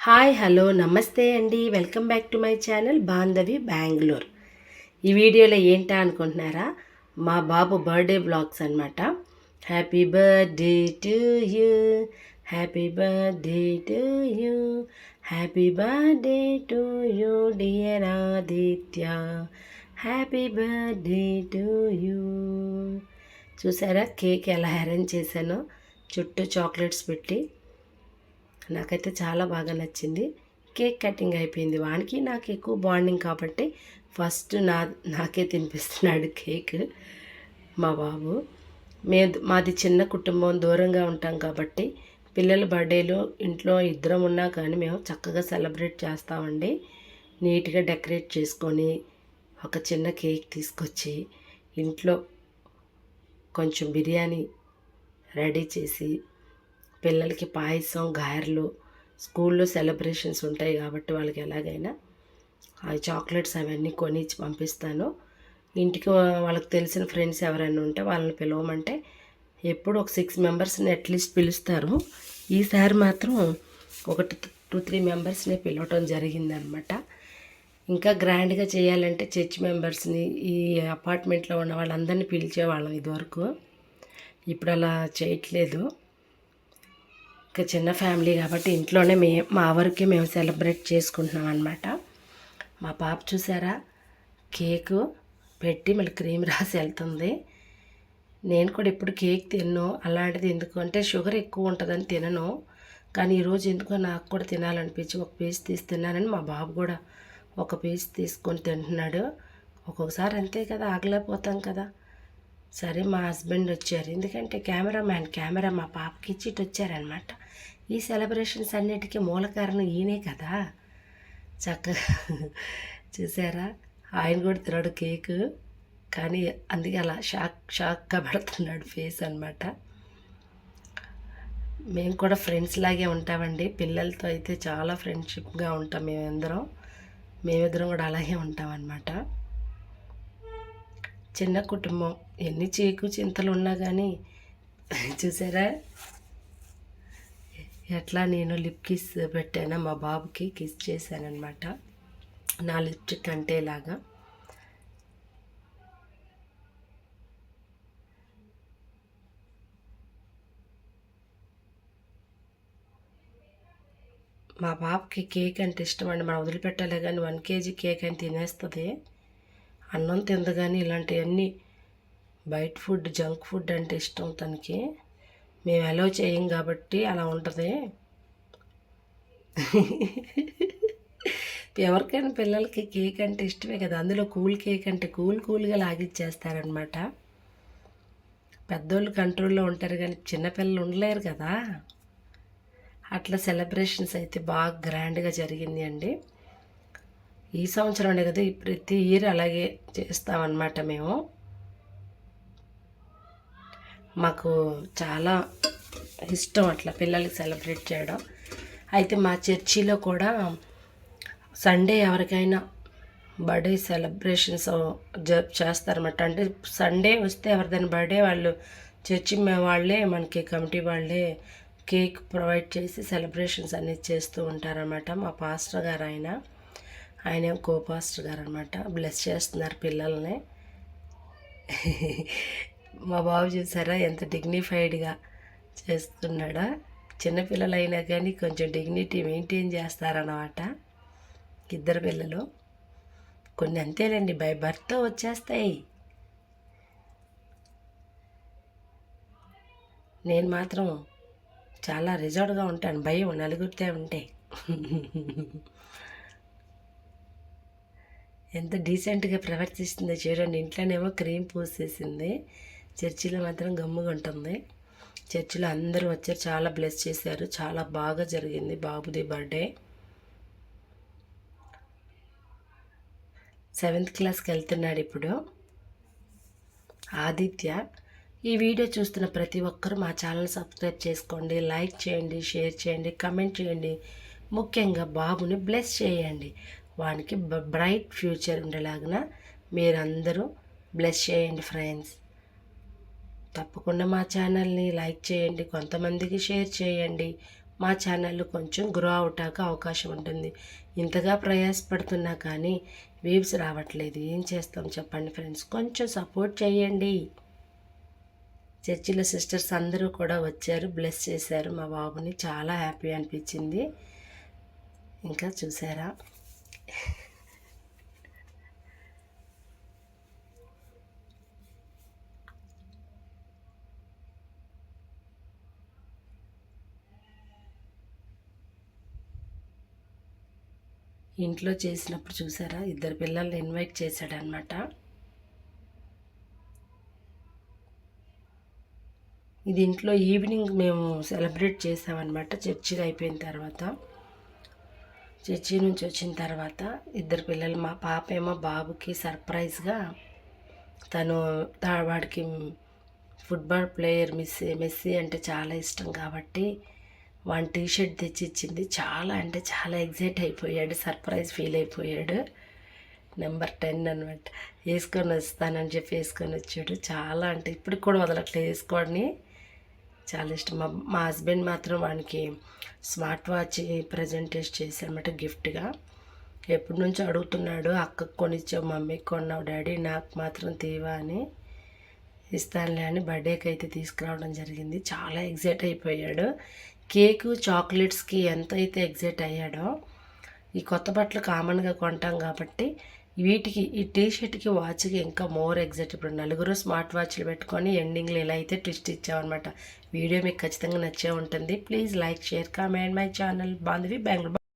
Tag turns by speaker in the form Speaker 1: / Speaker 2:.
Speaker 1: Hi హలో నమస్తే అండి. Welcome back to my channel Bandhavi Bengaluru. ఈ వీడియోలో ఏంటా అనుకుంటున్నారా, మా బాబు బర్త్డే బ్లాగ్స్ అనమాట. Happy birthday to you, happy birthday to you, happy birthday to you dear Aditya, happy birthday to you. చూసారా కేక్ ఎలా అరేంజ్ చేశానో, చుట్టూ చాక్లెట్స్ పెట్టి. నాకైతే చాలా బాగా నచ్చింది. కేక్ కటింగ్ అయిపోయింది. వానికి నాకు ఎక్కువ బాండింగ్ కాబట్టి ఫస్ట్ నాకే తినిపిస్తున్నాడు కేక్ మా బాబు. మాది చిన్న కుటుంబం, దూరంగా ఉంటాం కాబట్టి పిల్లల బర్త్డేలో ఇంట్లో ఇద్దరం ఉన్నా కానీ మేము చక్కగా సెలబ్రేట్ చేస్తామండి. నీట్గా డెకరేట్ చేసుకొని ఒక చిన్న కేక్ తీసుకొచ్చి ఇంట్లో కొంచెం బిర్యానీ రెడీ చేసి పిల్లలకి పాయసం, గారెలు, స్కూల్లో సెలబ్రేషన్స్ ఉంటాయి కాబట్టి వాళ్ళకి ఎలాగైనా ఆ చాక్లెట్స్ అవన్నీ కొనిచ్చి పంపిస్తాను. ఇంటికి వాళ్ళకి తెలిసిన ఫ్రెండ్స్ ఎవరైనా ఉంటే వాళ్ళని పిలవమంటే ఎప్పుడు ఒక 6 మెంబర్స్ని అట్లీస్ట్ పిలుస్తారు. ఈసారి మాత్రం ఒక 2-3 మెంబర్స్ని పిలవటం జరిగిందనమాట. ఇంకా గ్రాండ్గా చేయాలంటే చర్చ్ మెంబర్స్ని, ఈ అపార్ట్మెంట్లో ఉన్న వాళ్ళందరినీ పిలిచేవాళ్ళం ఇదివరకు. ఇప్పుడు అలా చేయట్లేదు. ఇంకా చిన్న ఫ్యామిలీ కాబట్టి ఇంట్లోనే మా వరకే మేము సెలబ్రేట్ చేసుకుంటున్నాం అనమాట. మా పాప చూసారా కేకు పెట్టి మళ్ళీ క్రీమ్ రాసి వెళ్తుంది. నేను కూడా ఎప్పుడు కేక్ తిన్ను, అలాంటిది ఎందుకంటే షుగర్ ఎక్కువ ఉంటుందని తినను. కానీ ఈరోజు ఎందుకో నాకు కూడా తినాలనిపించి ఒక పీస్ తిన్నానని మా బాబు కూడా ఒక పీస్ తీసుకొని తింటున్నాడు. ఒక్కొక్కసారి అంతే కదా, ఆగలేకపోతాం కదా. సరే మా హస్బెండ్ వచ్చారు, ఎందుకంటే కెమెరా మా పాపకి ఇచ్చిட்டு వచ్చారనమాట. ఈ సెలబ్రేషన్స్ అన్నిటికీ మూల కారణం ఈయనే కదా. చక్కగా చూసారా, ఆయన కూడా తినడు కేకు, కానీ అందుకే అలా షాక్గా పెడుతున్నాడు ఫేస్ అనమాట. మేము కూడా ఫ్రెండ్స్ లాగే ఉంటామండి. పిల్లలతో అయితే చాలా ఫ్రెండ్షిప్గా ఉంటాం మేమిద్దరం కూడా అలాగే ఉంటామన్నమాట. చిన్న కుటుంబం, ఎన్ని చింతలు ఉన్నా కానీ చూసారా ఎట్లా నేను లిప్ కిస్ పెట్టాను, మా బాబుకి కిస్ చేశానమాట నా లిప్స్టిక్ అంటేలాగా. మా బాబుకి కేక్ అంటే ఇష్టం అండి. మనం వదిలిపెట్టాలి కానీ 1 kg కేక్ అని తినేస్తుంది. అన్నం తింది కానీ ఇలాంటివన్నీ బయట ఫుడ్, జంక్ ఫుడ్ అంటే ఇష్టం తనకి. మేము అలో చేయం కాబట్టి అలా ఉంటుంది. ఎవరికైనా పిల్లలకి కేక్ అంటే ఇష్టమే కదా. అందులో కూల్ కేక్ అంటే కూల్గా లాగిచ్చేస్తారనమాట. పెద్దోళ్ళు కంట్రోల్లో ఉంటారు కానీ చిన్నపిల్లలు ఉండలేరు కదా. అట్లా సెలబ్రేషన్స్ అయితే బాగా గ్రాండ్గా జరిగింది అండి. ఈ సంవత్సరం కదా, ప్రతి ఇయర్ అలాగే చేస్తామన్నమాట మేము. మాకు చాలా ఇష్టం అట్లా పిల్లలకి సెలబ్రేట్ చేయడం. అయితే మా చర్చిలో కూడా సండే ఎవరికైనా బర్త్డే సెలబ్రేషన్స్ చేస్తారన్నమాట. అంటే సండే వస్తే ఎవరిదైనా బర్త్డే వాళ్ళు చర్చి వాళ్ళే మనకి కమిటీ వాళ్ళే కేక్ ప్రొవైడ్ చేసి సెలబ్రేషన్స్ అనేది చేస్తూ ఉంటారన్నమాట. మా పాస్టర్ గారు ఆయన కో పాస్టర్ గారు అనమాట, బ్లెస్ చేస్తున్నారు పిల్లల్ని. మా బాబు చూసారా ఎంత డిగ్నిఫైడ్గా చేస్తున్నాడా. చిన్నపిల్లలైనా కానీ కొంచెం డిగ్నిటీ మెయింటైన్ చేస్తారన్నమాట. ఇద్దరు పిల్లలు కొన్ని అంతేలేండి, బై బర్త్ వచ్చేస్తాయి. నేను మాత్రం చాలా రిజర్వ్డ్గా ఉంటాను, భయం నలుగురితే ఉంటే. ఎంత డీసెంట్గా ప్రవర్తిస్తుందో చూడండి. ఇంట్లోనేమో క్రీమ్ పూసేసింది, చర్చిలో మాత్రం గమ్ముగా ఉంటుంది. చర్చిలో అందరూ వచ్చారు, చాలా బ్లెస్ చేశారు, చాలా బాగా జరిగింది బాబుది బర్త్డే. 7th క్లాస్కి వెళ్తున్నాడు ఇప్పుడు ఆదిత్య. ఈ వీడియో చూస్తున్న ప్రతి ఒక్కరూ మా ఛానల్ సబ్స్క్రైబ్ చేసుకోండి, లైక్ చేయండి, షేర్ చేయండి, కమెంట్ చేయండి. ముఖ్యంగా బాబుని బ్లెస్ చేయండి. వానికి బ్రైట్ ఫ్యూచర్ ఉండేలాగా మీరందరూ బ్లెస్ చేయండి ఫ్రెండ్స్. తప్పకుండా మా ఛానల్ని లైక్ చేయండి, కొంతమందికి షేర్ చేయండి. మా ఛానల్ కొంచెం గ్రో అవటానికి అవకాశం ఉంటుంది. ఇంతగా ప్రయాసపడుతున్నా కానీ వ్యూస్ రావట్లేదు. ఏం చేస్తాం చెప్పండి ఫ్రెండ్స్, కొంచెం సపోర్ట్ చేయండి. చర్చిలో సిస్టర్స్ అందరూ కూడా వచ్చారు, బ్లెస్ చేశారు మా బాబుని. చాలా హ్యాపీ అనిపించింది. ఇంకా చూసారా, ఇంట్లో చేసినప్పుడు చూసారా, 2 పిల్లల్ని ఇన్వైట్ చేశాడనమాట. ఇది ఇంట్లో ఈవినింగ్ మేము సెలబ్రేట్ చేసామన్నమాట. చర్చి అయిపోయిన తర్వాత, చర్చి నుంచి వచ్చిన తర్వాత 2 పిల్లలు, మా పాప ఏమో బాబుకి సర్ప్రైజ్గా వాడికి ఫుట్బాల్ ప్లేయర్ మెస్సీ అంటే చాలా ఇష్టం కాబట్టి వాడి టీషర్ట్ తెచ్చి ఇచ్చింది. చాలా అంటే చాలా ఎగ్జైట్ అయిపోయాడు, సర్ప్రైజ్ ఫీల్ అయిపోయాడు. నెంబర్ 10 అనమాట. వేసుకొని వస్తానని చెప్పి వేసుకొని వచ్చాడు. చాలా అంటే ఇప్పటికి కూడా వదలట్లేదు, వేసుకోవని చాలా ఇష్టం. మా హస్బెండ్ మాత్రం వానికి స్మార్ట్ వాచ్ ప్రజెంట్ చేశారన్నమాట గిఫ్ట్గా. ఎప్పటి నుంచో అడుగుతున్నాడు, అక్కకు కొనిచ్చావు, మమ్మీకి కొన్నావు డాడీ, నాకు మాత్రం తీవా అని. ఇస్తానులే అని బర్త్డేకి అయితే తీసుకురావడం జరిగింది. చాలా ఎగ్జైట్ అయిపోయాడు. కేకు చాక్లెట్స్కి ఎంత అయితే ఎగ్జైట్ అయ్యాడో, ఈ కొత్త బట్టలు కామన్గా కొంటాం కాబట్టి వీటికి, ఈ టీషర్ట్కి వాచ్కి ఇంకా మోర్ ఎగ్జైట్. ఇప్పుడు నలుగురు స్మార్ట్ వాచ్లు పెట్టుకొని ఎండింగ్లో ఇలా అయితే ట్విస్ట్ ఇచ్చామన్నమాట. వీడియో మీకు ఖచ్చితంగా నచ్చే ఉంటుంది. Please like, share, comment my channel Bandhavi Bengaluru.